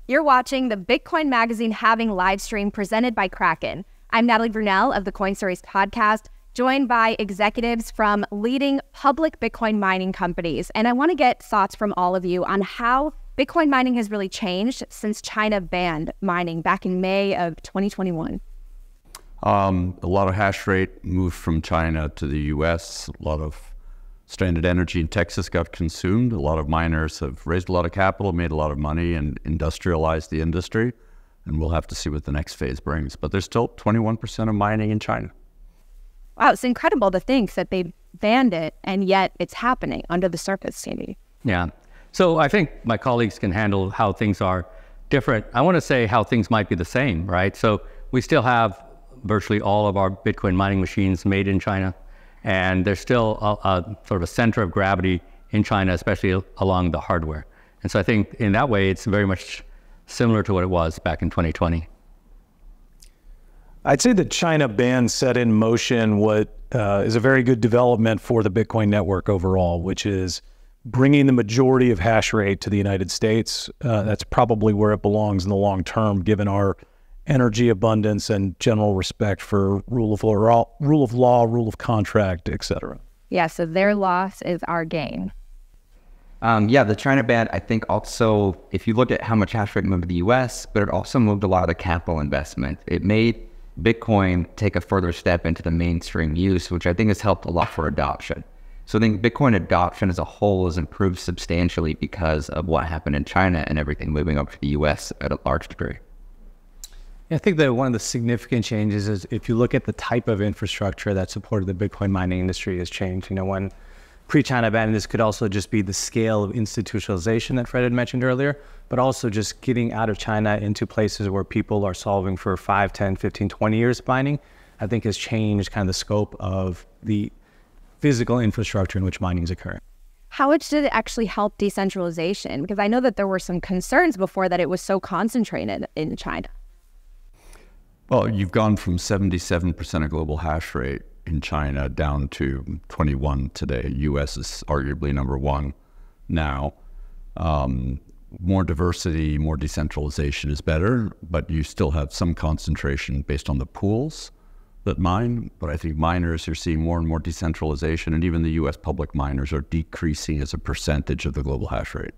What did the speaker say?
You're watching the Bitcoin Magazine Halving live stream presented by Kraken. I'm Natalie Brunell of the Coin Stories podcast, joined by executives from leading public Bitcoin mining companies. And I want to get thoughts from all of you on how Bitcoin mining has really changed since China banned mining back in May of 2021. A lot of hash rate moved from China to the US. A lot of stranded energy in Texas got consumed. A lot of miners have raised a lot of capital, made a lot of money, and industrialized the industry. And we'll have to see what the next phase brings. But there's still 21% of mining in China. Wow, it's incredible to think that they banned it, and yet it's happening under the surface, Sandy. Yeah. So I think my colleagues can handle how things are different. I want to say how things might be the same, right? So we still have virtually all of our Bitcoin mining machines made in China. And there's still a sort of a center of gravity in China, especially along the hardware. And so I think in that way, it's very much similar to what it was back in 2020. I'd say the China ban set in motion what is a very good development for the Bitcoin network overall, which is bringing the majority of hash rate to the United States. That's probably where it belongs in the long term, given our energy abundance and general respect for rule of law, rule of contract, et cetera. Yeah, so their loss is our gain. The China ban, I think also, if you look at how much hash rate moved to the US, but it also moved a lot of capital investment. It made Bitcoin take a further step into the mainstream use, which I think has helped a lot for adoption. So I think Bitcoin adoption as a whole has improved substantially because of what happened in China and everything moving over to the US at a large degree. I think that one of the significant changes is if you look at the type of infrastructure that supported the Bitcoin mining industry has changed. You know, when pre-China ban, this could also just be the scale of institutionalization that Fred had mentioned earlier, but also just getting out of China into places where people are solving for 5, 10, 15, 20 years of mining, I think has changed kind of the scope of the physical infrastructure in which mining is occurring. How much did it actually help decentralization? Because I know that there were some concerns before that it was so concentrated in China. Well, you've gone from 77% of global hash rate in China down to 21 today. US is arguably number one now. More diversity, more decentralization is better, but you still have some concentration based on the pools that mine. But I think miners, you're seeing more and more decentralization, and even the US public miners are decreasing as a percentage of the global hash rate.